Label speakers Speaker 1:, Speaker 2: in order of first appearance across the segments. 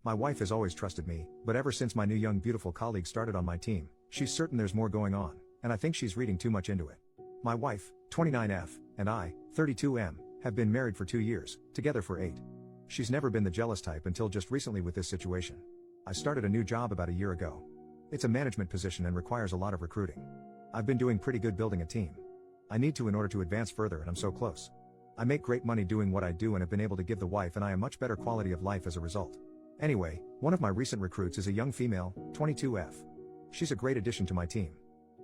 Speaker 1: My wife has always trusted me, but ever since my new young beautiful colleague started on my team, she's certain there's more going on, and I think she's reading too much into it. My wife, 29F, and I, 32M, have been married for 2 years, together for 8. She's never been the jealous type until just recently with this situation. I started a new job about a year ago. It's a management position and requires a lot of recruiting. I've been doing pretty good building a team. I need to in order to advance further, and I'm so close. I make great money doing what I do and have been able to give the wife and I a much better quality of life as a result. Anyway, one of my recent recruits is a young female, 22F. She's a great addition to my team.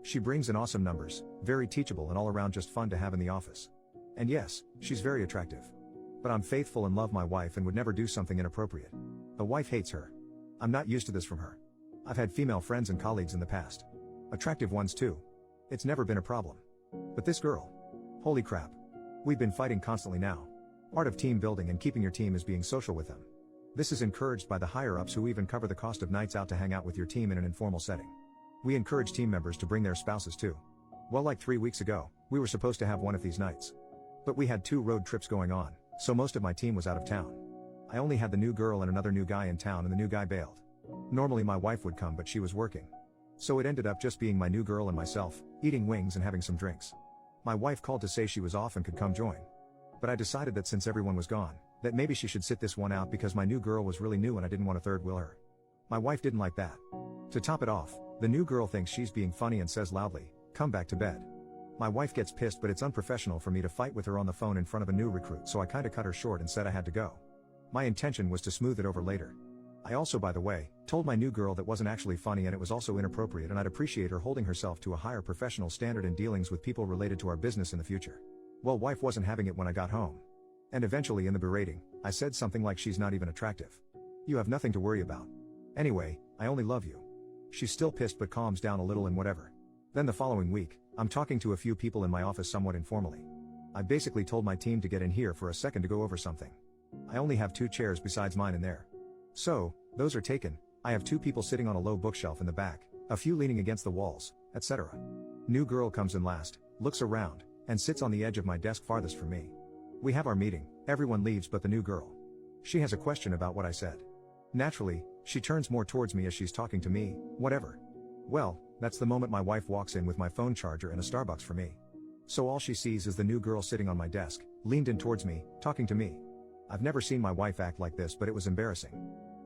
Speaker 1: She brings in awesome numbers, very teachable and all around just fun to have in the office. And yes, she's very attractive. But I'm faithful and love my wife and would never do something inappropriate. The wife hates her. I'm not used to this from her. I've had female friends and colleagues in the past. Attractive ones too. It's never been a problem. But this girl. Holy crap. We've been fighting constantly now. Art of team building and keeping your team is being social with them. This is encouraged by the higher-ups who even cover the cost of nights out to hang out with your team in an informal setting. We encourage team members to bring their spouses too. Well, like 3 weeks ago, we were supposed to have one of these nights. But we had 2 road trips going on, so most of my team was out of town. I only had the new girl and another new guy in town and the new guy bailed. Normally my wife would come but she was working. So it ended up just being my new girl and myself, eating wings and having some drinks. My wife called to say she was off and could come join. But I decided that since everyone was gone, that maybe she should sit this one out because my new girl was really new and I didn't want to third wheel her. My wife didn't like that. To top it off, the new girl thinks she's being funny and says loudly, "Come back to bed." My wife gets pissed, but it's unprofessional for me to fight with her on the phone in front of a new recruit, so I kinda cut her short and said I had to go. My intention was to smooth it over later. I also, by the way, told my new girl that wasn't actually funny and it was also inappropriate and I'd appreciate her holding herself to a higher professional standard in dealings with people related to our business in the future. Well, wife wasn't having it when I got home. And eventually in the berating, I said something like she's not even attractive. You have nothing to worry about. Anyway, I only love you. She's still pissed but calms down a little and whatever. Then the following week, I'm talking to a few people in my office somewhat informally. I basically told my team to get in here for a second to go over something. I only have 2 chairs besides mine in there. So, those are taken. I have 2 people sitting on a low bookshelf in the back, a few leaning against the walls, etc. New girl comes in last, looks around, and sits on the edge of my desk farthest from me. We have our meeting, everyone leaves but the new girl. She has a question about what I said. Naturally, she turns more towards me as she's talking to me, whatever. Well, that's the moment my wife walks in with my phone charger and a Starbucks for me. So all she sees is the new girl sitting on my desk, leaned in towards me, talking to me. I've never seen my wife act like this, but it was embarrassing.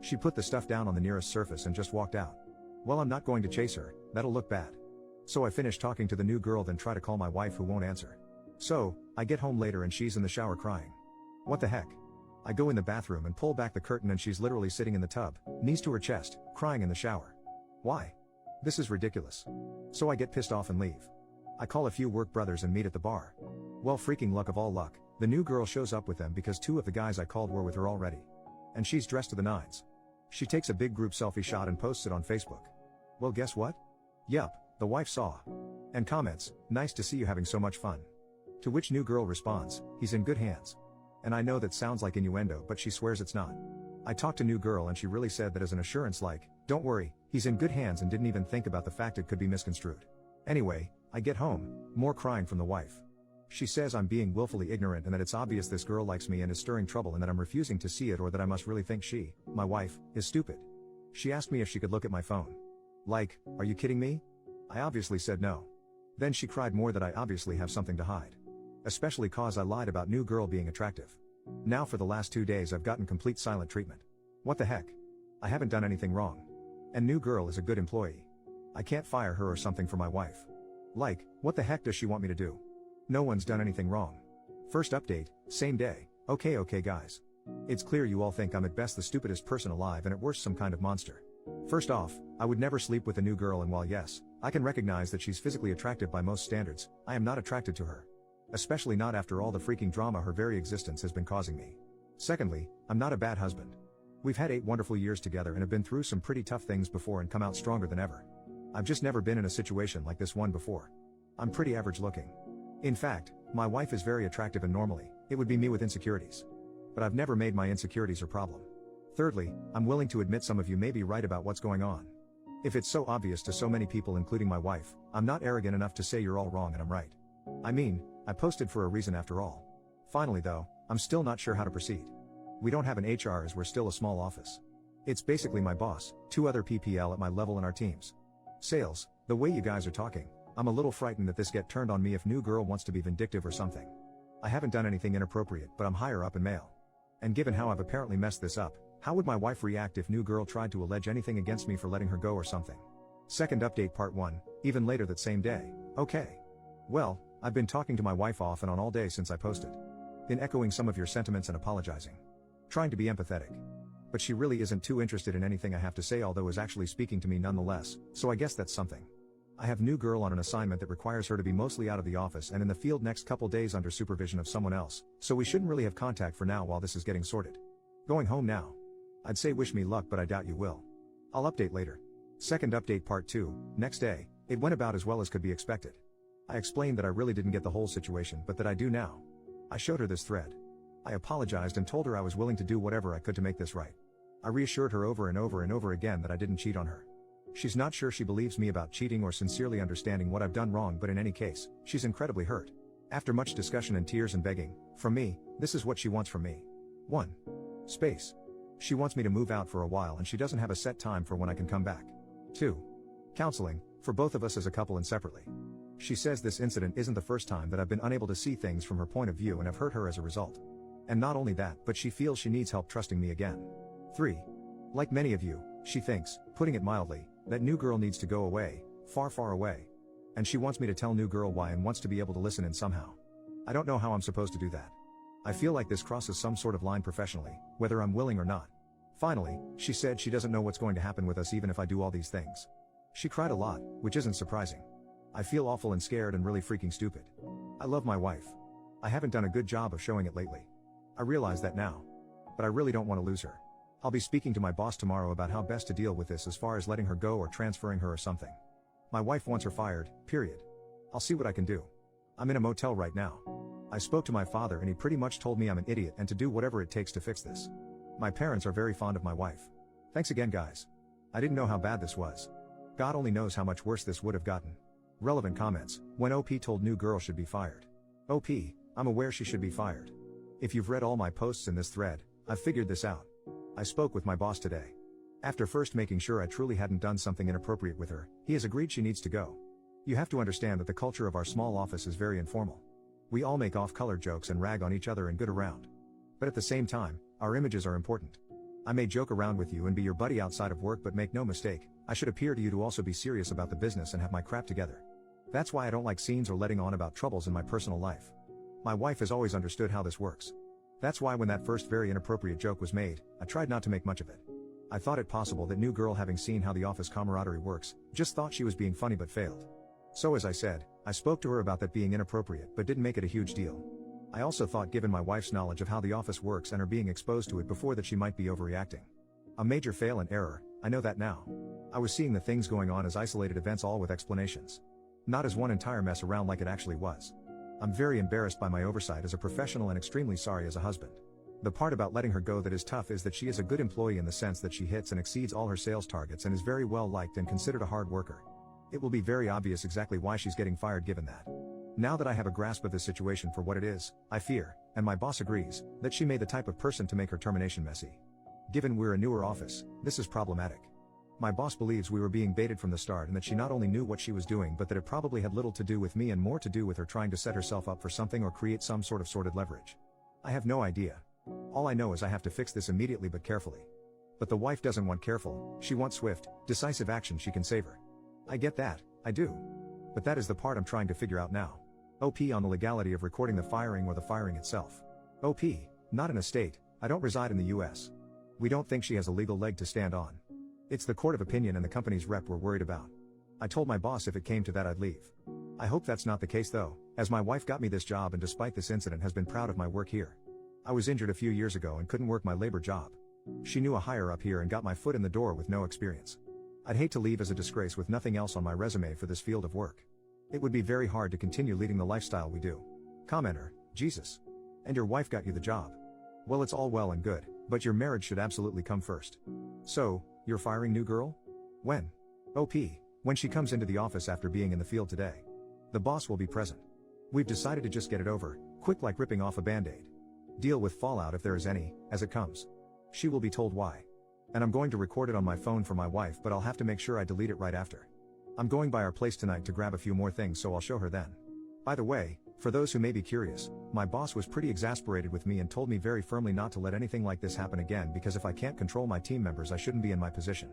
Speaker 1: She put the stuff down on the nearest surface and just walked out. Well, I'm not going to chase her, that'll look bad. So I finish talking to the new girl, then try to call my wife who won't answer. So, I get home later and she's in the shower crying. What the heck? I go in the bathroom and pull back the curtain and she's literally sitting in the tub, knees to her chest, crying in the shower. Why? This is ridiculous. So I get pissed off and leave. I call a few work brothers and meet at the bar. Well, freaking luck of all luck, the new girl shows up with them because 2 of the guys I called were with her already. And she's dressed to the nines. She takes a big group selfie shot and posts it on Facebook. Well, guess what? Yup, the wife saw. And comments, "Nice to see you having so much fun." To which new girl responds, "He's in good hands." And I know that sounds like innuendo, but she swears it's not. I talked to new girl and she really said that as an assurance like, "Don't worry, he's in good hands," and didn't even think about the fact it could be misconstrued. Anyway, I get home, more crying from the wife. She says I'm being willfully ignorant and that it's obvious this girl likes me and is stirring trouble and that I'm refusing to see it, or that I must really think she, my wife, is stupid. She asked me if she could look at my phone. Like, are you kidding me? I obviously said no. Then she cried more that I obviously have something to hide. Especially cause I lied about new girl being attractive. Now for the last 2 days I've gotten complete silent treatment. What the heck? I haven't done anything wrong. And new girl is a good employee. I can't fire her or something for my wife. Like, what the heck does she want me to do? No one's done anything wrong. First update, same day. Okay guys. It's clear you all think I'm at best the stupidest person alive and at worst some kind of monster. First off, I would never sleep with a new girl, and while yes, I can recognize that she's physically attractive by most standards, I am not attracted to her. Especially not after all the freaking drama her very existence has been causing me. Secondly, I'm not a bad husband. We've had 8 wonderful years together and have been through some pretty tough things before and come out stronger than ever. I've just never been in a situation like this one before. I'm pretty average looking. In fact, my wife is very attractive and normally, it would be me with insecurities. But I've never made my insecurities her problem. Thirdly, I'm willing to admit some of you may be right about what's going on. If it's so obvious to so many people including my wife, I'm not arrogant enough to say you're all wrong and I'm right. I mean, I posted for a reason after all. Finally though, I'm still not sure how to proceed. We don't have an HR as we're still a small office. It's basically my boss, 2 other PPL at my level in our teams. Sales, the way you guys are talking, I'm a little frightened that this get turned on me if new girl wants to be vindictive or something. I haven't done anything inappropriate, but I'm higher up in mail. And given how I've apparently messed this up, how would my wife react if new girl tried to allege anything against me for letting her go or something? Second update part 1, even later that same day. Okay. Well, I've been talking to my wife off and on all day since I posted. Been echoing some of your sentiments and apologizing. Trying to be empathetic. But she really isn't too interested in anything I have to say, although is actually speaking to me nonetheless, so I guess that's something. I have new girl on an assignment that requires her to be mostly out of the office and in the field next couple days under supervision of someone else, so we shouldn't really have contact for now while this is getting sorted. Going home now. I'd say wish me luck, but I doubt you will. I'll update later. Second update part 2, next day. It went about as well as could be expected. I explained that I really didn't get the whole situation, but that I do now. I showed her this thread. I apologized and told her I was willing to do whatever I could to make this right. I reassured her over and over and over again that I didn't cheat on her. She's not sure she believes me about cheating or sincerely understanding what I've done wrong, but in any case, she's incredibly hurt. After much discussion and tears and begging, from me, this is what she wants from me. 1. Space. She wants me to move out for a while and she doesn't have a set time for when I can come back. 2. Counseling, for both of us as a couple and separately. She says this incident isn't the first time that I've been unable to see things from her point of view and have hurt her as a result. And not only that, but she feels she needs help trusting me again. 3. Like many of you, she thinks, putting it mildly, that new girl needs to go away, far far away. And she wants me to tell new girl why and wants to be able to listen in somehow. I don't know how I'm supposed to do that. I feel like this crosses some sort of line professionally, whether I'm willing or not. Finally, she said she doesn't know what's going to happen with us even if I do all these things. She cried a lot, which isn't surprising. I feel awful and scared and really freaking stupid. I love my wife. I haven't done a good job of showing it lately. I realize that now. But I really don't want to lose her. I'll be speaking to my boss tomorrow about how best to deal with this as far as letting her go or transferring her or something. My wife wants her fired, period. I'll see what I can do. I'm in a motel right now. I spoke to my father and he pretty much told me I'm an idiot and to do whatever it takes to fix this. My parents are very fond of my wife. Thanks again, guys. I didn't know how bad this was. God only knows how much worse this would have gotten. Relevant comments, when OP told new girl should be fired. OP, I'm aware she should be fired. If you've read all my posts in this thread, I've figured this out. I spoke with my boss today. After first making sure I truly hadn't done something inappropriate with her, he has agreed she needs to go. You have to understand that the culture of our small office is very informal. We all make off-color jokes and rag on each other and good around. But at the same time, our images are important. I may joke around with you and be your buddy outside of work, but make no mistake, I should appear to you to also be serious about the business and have my crap together. That's why I don't like scenes or letting on about troubles in my personal life. My wife has always understood how this works. That's why when that first very inappropriate joke was made, I tried not to make much of it. I thought it possible that new girl, having seen how the office camaraderie works, just thought she was being funny but failed. So as I said, I spoke to her about that being inappropriate but didn't make it a huge deal. I also thought, given my wife's knowledge of how the office works and her being exposed to it before, that she might be overreacting. A major fail and error, I know that now. I was seeing the things going on as isolated events, all with explanations. Not as one entire mess around like it actually was. I'm very embarrassed by my oversight as a professional and extremely sorry as a husband. The part about letting her go that is tough is that she is a good employee in the sense that she hits and exceeds all her sales targets and is very well liked and considered a hard worker. It will be very obvious exactly why she's getting fired given that. Now that I have a grasp of this situation for what it is, I fear, and my boss agrees, that she may be the type of person to make her termination messy. Given we're a newer office, this is problematic. My boss believes we were being baited from the start and that she not only knew what she was doing but that it probably had little to do with me and more to do with her trying to set herself up for something or create some sort of sordid leverage. I have no idea. All I know is I have to fix this immediately but carefully. But the wife doesn't want careful, she wants swift, decisive action she can save her. I get that, I do. But that is the part I'm trying to figure out now. OP on the legality of recording the firing or the firing itself. OP, not in a state, I don't reside in the US. We don't think she has a legal leg to stand on. It's the court of opinion and the company's rep we're worried about. I told my boss if it came to that I'd leave. I hope that's not the case though, as my wife got me this job and despite this incident has been proud of my work here. I was injured a few years ago and couldn't work my labor job. She knew a higher up here and got my foot in the door with no experience. I'd hate to leave as a disgrace with nothing else on my resume for this field of work. It would be very hard to continue leading the lifestyle we do. Commenter, Jesus. And your wife got you the job. Well, it's all well and good, but your marriage should absolutely come first. So, you're firing new girl? When? OP, when she comes into the office after being in the field today. The boss will be present. We've decided to just get it over, quick like ripping off a band-aid. Deal with fallout if there is any, as it comes. She will be told why. And I'm going to record it on my phone for my wife, but I'll have to make sure I delete it right after. I'm going by our place tonight to grab a few more things, so I'll show her then. By the way, for those who may be curious, my boss was pretty exasperated with me and told me very firmly not to let anything like this happen again, because if I can't control my team members, I shouldn't be in my position.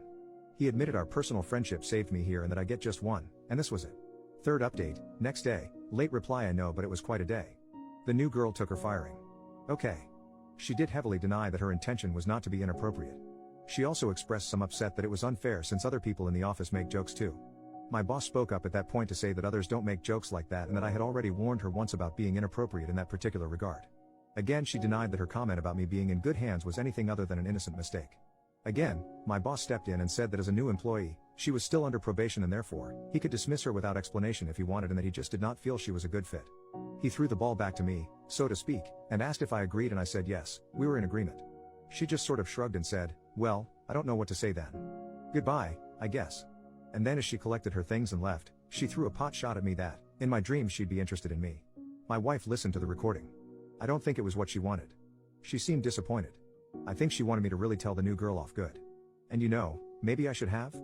Speaker 1: He admitted our personal friendship saved me here and that I get just one, and this was it. Third update, next day, late reply I know, but it was quite a day. The new girl took her firing. Okay. She did heavily deny that her intention was not to be inappropriate. She also expressed some upset that it was unfair since other people in the office make jokes too. My boss spoke up at that point to say that others don't make jokes like that and that I had already warned her once about being inappropriate in that particular regard. Again, she denied that her comment about me being in good hands was anything other than an innocent mistake. Again, my boss stepped in and said that as a new employee, she was still under probation and therefore, he could dismiss her without explanation if he wanted, and that he just did not feel she was a good fit. He threw the ball back to me, so to speak, and asked if I agreed, and I said yes, we were in agreement. She just sort of shrugged and said, well, I don't know what to say then. Goodbye, I guess. And then as she collected her things and left, she threw a pot shot at me that, in my dreams, she'd be interested in me. My wife listened to the recording. I don't think it was what she wanted. She seemed disappointed. I think she wanted me to really tell the new girl off good. And you know, maybe I should have?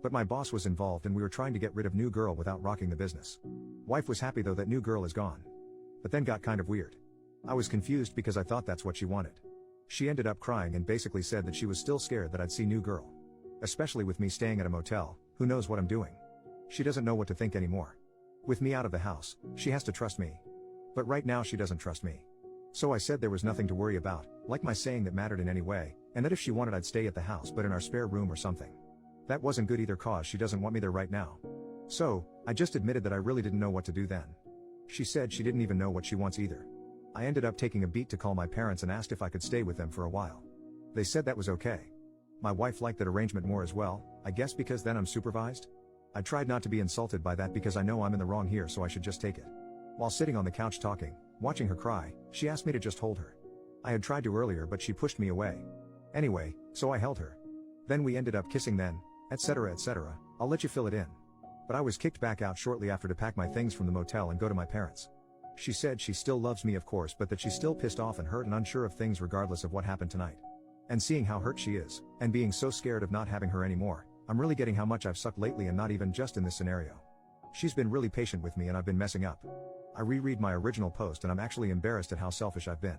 Speaker 1: But my boss was involved and we were trying to get rid of new girl without rocking the business. Wife was happy though that new girl is gone. But then got kind of weird. I was confused because I thought that's what she wanted. She ended up crying and basically said that she was still scared that I'd see new girl. Especially with me staying at a motel, who knows what I'm doing? She doesn't know what to think anymore. With me out of the house, she has to trust me. But right now she doesn't trust me. So I said there was nothing to worry about, like my saying that mattered in any way, and that if she wanted I'd stay at the house but in our spare room or something. That wasn't good either cause she doesn't want me there right now. So, I just admitted that I really didn't know what to do then. She said she didn't even know what she wants either. I ended up taking a beat to call my parents and asked if I could stay with them for a while. They said that was okay. My wife liked that arrangement more as well, I guess because then I'm supervised? I tried not to be insulted by that because I know I'm in the wrong here, so I should just take it. While sitting on the couch talking, watching her cry, she asked me to just hold her. I had tried to earlier but she pushed me away. Anyway, so I held her. Then we ended up kissing then, etc. etc. I'll let you fill it in. But I was kicked back out shortly after to pack my things from the motel and go to my parents. She said she still loves me of course, but that she's still pissed off and hurt and unsure of things regardless of what happened tonight. And seeing how hurt she is, and being so scared of not having her anymore, I'm really getting how much I've sucked lately, and not even just in this scenario. She's been really patient with me and I've been messing up. I reread my original post and I'm actually embarrassed at how selfish I've been.